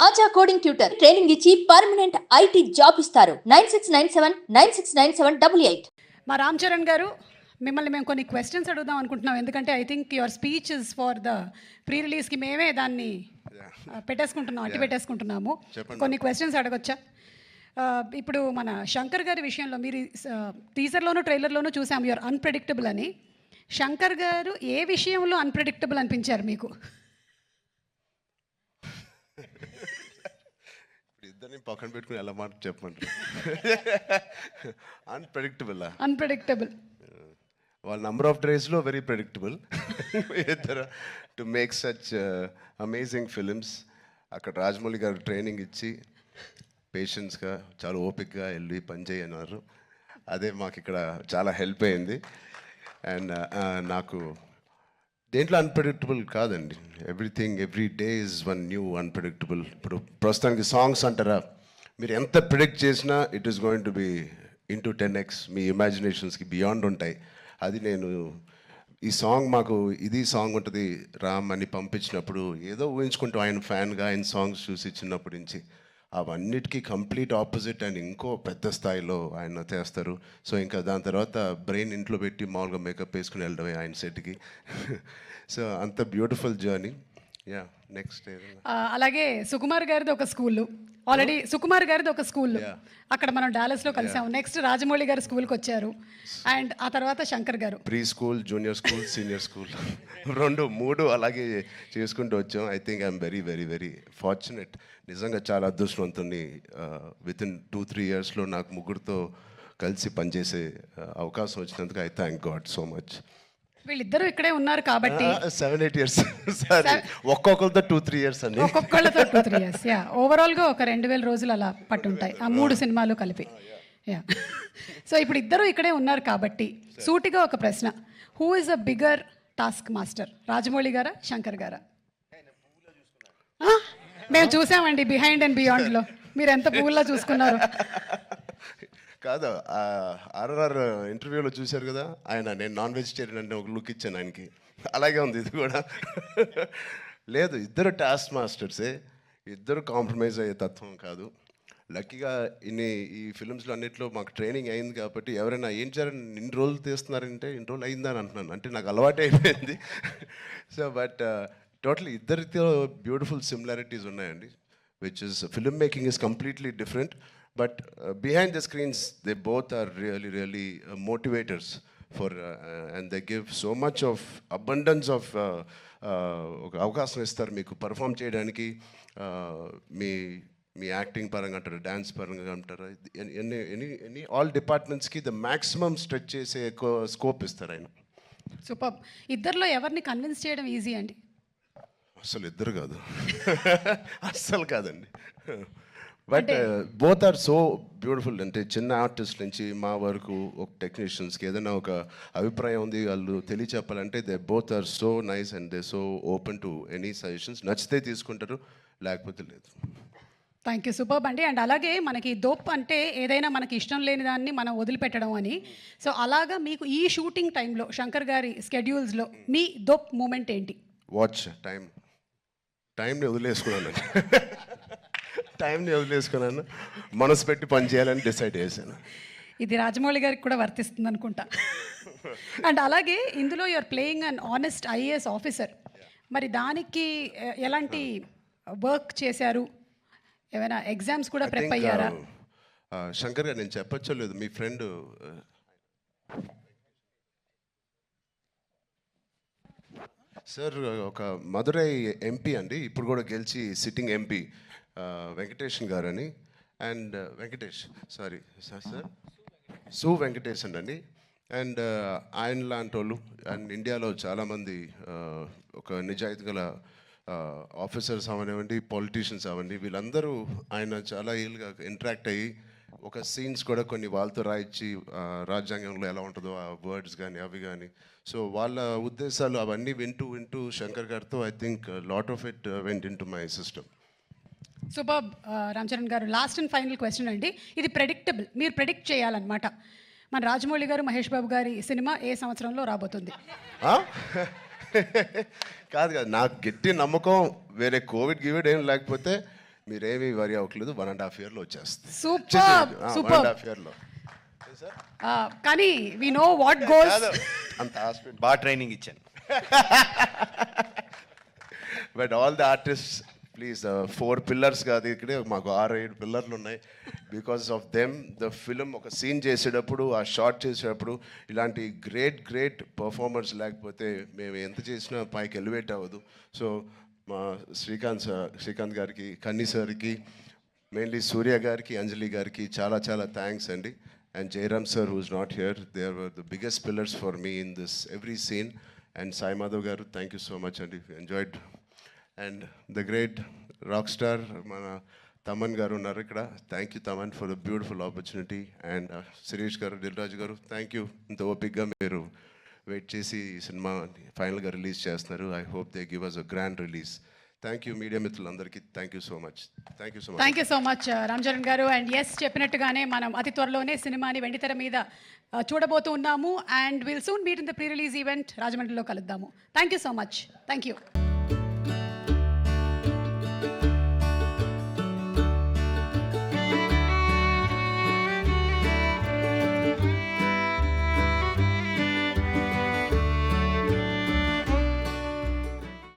ఆచా coding tutor training ఇచ్చి permanent IT job ఇస్తారు. 9697969788. మా రామ్ చరణ్ గారు, మిమ్మల్ని మేము కొన్ని క్వశ్చన్స్ అడుగుదాం అనుకుంటున్నాం. ఎందుకంటే I think your speech is for the pre రిలీజ్కి మేమే దాన్ని పెట్టేసుకుంటున్నాం, అట్టి పెట్టేసుకుంటున్నాము. కొన్ని క్వశ్చన్స్ అడగొచ్చా? ఇప్పుడు మన శంకర్ గారి విషయంలో మీరు టీజర్లోనూ ట్రైలర్లోనూ చూసాం యువర్ అన్ప్రెడిక్టబుల్ అని. శంకర్ గారు ఏ విషయంలో అన్ప్రెడిక్టబుల్ అనిపించారు మీకు? ఇద్దరిని పక్కన పెట్టుకుని ఎలా మాట చెప్పమంటారు? అన్ప్రెడిక్టబుల్ వాళ్ళ నంబర్ ఆఫ్ డేస్లో వెరీ ప్రెడిక్టబుల్ ఇద్దరు to make such amazing films. అక్కడ రాజమౌళి గారు ట్రైనింగ్ ఇచ్చి పేషెన్స్గా చాలా ఓపిక్గా వెళ్ళి పనిచేయన్నారు. అదే మాకు ఇక్కడ చాలా హెల్ప్ అయింది. అండ్ నాకు దేంట్లో అన్ప్రెడిక్టబుల్ కాదండి. Everything every day is one new unpredictable. ఇప్పుడు ప్రస్తుతానికి సాంగ్స్ అంటారా, మీరు ఎంత ప్రిడిక్ట్ చేసినా it is going to be into 10x. మీ ఇమాజినేషన్స్కి బియాండ్ ఉంటాయి. అది నేను ఈ సాంగ్ మాకు ఇది సాంగ్ ఉంటుంది రామ్ అని పంపించినప్పుడు ఏదో ఊహించుకుంటూ ఆయన ఫ్యాన్గా ఆయన సాంగ్స్ చూసి చిన్నప్పటి నుంచి అవన్నిటికీ కంప్లీట్ ఆపోజిట్ అండ్ ఇంకో పెద్ద స్థాయిలో ఆయన చేస్తారు. సో ఇంకా దాని తర్వాత బ్రెయిన్ ఇంట్లో పెట్టి మామూలుగా మేకప్ వేసుకుని వెళ్ళడమే ఆయన సెట్కి. సో అంత బ్యూటిఫుల్ జర్నీ. యా నెక్స్ట్ అలాగే సుకుమార్ గారిది ఒక స్కూల్, ఆల్రెడీ సుకుమార్ గారిది ఒక స్కూల్ అక్కడ మనం డాలస్లో కలిసాము. నెక్స్ట్ రాజమౌళి గారు స్కూల్కి వచ్చారు, అండ్ ఆ తర్వాత శంకర్ గారు pre school, junior school, senior school 2, 3 అలాగే చేసుకుంటూ వచ్చాం. I think I'm very very very fortunate. నిజంగా చాలా అదృష్టవంతుని. వితిన్ 2-3 ఇయర్స్లో నాకు ముగ్గురితో కలిసి పనిచేసే అవకాశం వచ్చినందుకు I thank God so much. వీళ్ళిద్దరూ ఇక్కడే ఉన్నారు కాబట్టి 7-8 ఇయర్స్ సారీ, ఒక్కొక్కరితో 2-3 ఇయర్స్ అండి. ఒక్కొక్కళ్ళతో 2-3 ఇయర్స్. యా, ఓవరాల్గా ఒక 2000 రోజులు అలా పట్టుంటాయి ఆ 3 సినిమాలు కలిపి. యా, సో ఇప్పుడు ఇద్దరు ఇక్కడే ఉన్నారు కాబట్టి సూటిగా ఒక ప్రశ్న, who is a bigger task master, Rajamouli గారా శంకర్ గారా? మేము చూసామండి బిహైండ్ అండ్ బియాండ్లో మీరు ఎంత పువ్వులా చూసుకున్నారు. కాదు, ఆర్ఆర్ ఇంటర్వ్యూలో చూశారు కదా ఆయన, నేను నాన్ వెజిటేరియన్ అంటే ఒక లుక్ ఇచ్చాను ఆయనకి. అలాగే ఉంది ఇది కూడా. లేదు, ఇద్దరు టాస్క్ మాస్టర్సే, ఇద్దరు కాంప్రమైజ్ అయ్యే తత్వం కాదు. లక్కీగా ఈ ఫిల్మ్స్లో అన్నింటిలో మాకు ట్రైనింగ్ అయింది కాబట్టి ఎవరైనా ఏం చేయాలని ఇన్ని రోజులు తీస్తున్నారంటే ఇన్ని రోజులు అయిందని అంటున్నాను, అంటే నాకు అలవాటు అయిపోయింది. సో బట్ టోటలీ ఇద్దరితో బ్యూటిఫుల్ సిమిలారిటీస్ ఉన్నాయండి, which is film making is completely different. But behind the screens, they both are really, really motivators for, and they give so much of abundance of అవకాశం ఇస్తారు మీకు perform చేయడానికి. మీ acting పరంగా అంటారు, dance పరంగా అంటారు, any all డిపార్ట్మెంట్స్కి the maximum stretch చేసే స్కోప్ ఇస్తారు ఆయన. సూపర్. ఇద్దరిలో ఎవరిని కన్విన్స్ చేయడం ఈజీ అండి? అసలు ఇద్దరు కాదు, అస్సలు కాదండి. But both are so beautiful. అంటే చిన్న ఆర్టిస్ట్ నుంచి మా వరకు ఒక టెక్నీషియన్స్కి ఏదైనా ఒక అభిప్రాయం ఉంది వాళ్ళు తెలియచెప్పాలంటే they both are so nice and they so open to any suggestions. నచ్చితే తీసుకుంటారు, లేకపోతే లేదు. థ్యాంక్ యూ, సూపర్ అండి. అండ్ అలాగే మనకి దోప్ అంటే ఏదైనా మనకి ఇష్టం లేని దాన్ని మనం వదిలిపెట్టడం అని. సో అలాగా మీకు ఈ షూటింగ్ టైంలో శంకర్ గారి స్కెడ్యూల్స్లో మీ దోప్ మూమెంట్ ఏంటి? వాచ్ టైంని వదిలేసుకున్నాను, మనసు పెట్టి పని చేయాలని డిసైడ్ చేశాను. ఇది రాజమౌళి గారికి కూడా వర్తిస్తుంది అనుకుంటా. అండ్ అలాగే ఇందులో you're playing an honest IAS officer. మరి దానికి ఎలాంటి వర్క్ చేశారు? ఏమైనా ఎగ్జామ్స్ కూడా ప్రిపేర్ అయ్యారా? శంకర్ గారు, నేను చెప్పచ్చో లేదు, మీ ఫ్రెండ్ సార్ ఒక మదురై ఎంపీ అండి, ఇప్పుడు కూడా గెలిచి సిట్టింగ్ ఎంపీ, వెంకటేషన్ గారు అని. అండ్ సార్ సు వెంకటేషన్ అండి. అండ్ ఆయన లాంటి వాళ్ళు అండ్ ఇండియాలో చాలామంది ఒక నిజాయితీ గల ఆఫీసర్స్ అవనివ్వండి, పొలిటీషియన్స్ అవ్వండి, వీళ్ళందరూ ఆయన చాలా ఏళ్ళుగా ఇంటరాక్ట్ అయ్యి ఒక సీన్స్ కూడా కొన్ని వాళ్ళతో రాయించి రాజ్యాంగంలో ఎలా ఉంటుందో ఆ వర్డ్స్ కానీ అవి కానీ, సో వాళ్ళ ఉద్దేశాలు అవన్నీ వింటూ శంకర్ గారితో I think lot of it went in to my system. Super. Ram Charan గారు, లాస్ట్ అండ్ ఫైనల్ క్వశ్చన్ అండి. ఇది ప్రెడిక్టబుల్, మీరు ప్రెడిక్ట్ చేయాలన్నమాట. మన రాజమౌళి గారు, మహేష్ బాబు గారి సినిమా ఏ సంవత్సరంలో రాబోతుంది? కాదు నాకు గట్టి నమ్మకం, వేరే కోవిడ్ ఏం లేకపోతే మీరేమీ వరి అవ్వట్లేదు, 1.5 yearలో వచ్చేస్తుంది. Super super 1.5 yearలో. కానీ వి నో వాట్ గోస్. అంత హాస్పిటల్ బాగా ట్రైనింగ్ ఇచ్చాను. But all the artist please 4 pillars కాదు, ఇక్కడే మాకు 6-7 పిల్లర్లు ఉన్నాయి. Because of them the film ఒక సీన్ చేసేటప్పుడు, ఆ షార్ట్ చేసేటప్పుడు ఇలాంటి గ్రేట్ పర్ఫార్మర్స్ లేకపోతే మేము ఎంత చేసినా పైకి ఎలివేట్ అవ్వదు. సో మా శ్రీకాంత్ గారికి, కన్నీ సార్కి, మెయిన్లీ సూర్య గారికి, అంజలి గారికి చాలా థ్యాంక్స్ అండి. And Jayaram sir who's not here, they are the biggest pillars for me in this every scene. And Sai Madhav గారు, థ్యాంక్ యూ సో మచ్ అండి, enjoyed. And the great rock star మన తమన్ గారు ఉన్నారు ఇక్కడ, thank you Thaman for the beautiful opportunity. And Sirish గారు, దిల్ రాజు గారు, thank you, ఇంత ఓపిక్గా మీరు వెయిట్ చేసి ఈ సినిమా ఫైనల్గా రిలీజ్ చేస్తున్నారు. I hope they give us a grand release. Thank you media మిత్రులందరికీ, thank you so much. Thank you so much Ram Charan గారు. అండ్ ఎస్, చెప్పినట్టుగానే మనం అతి త్వరలోనే సినిమాని వెండితెర మీద చూడబోతూ ఉన్నాము. And will soon meet in the pre release event రాజమండ్రిలో కలుద్దాము. Thank you so much. Thank you.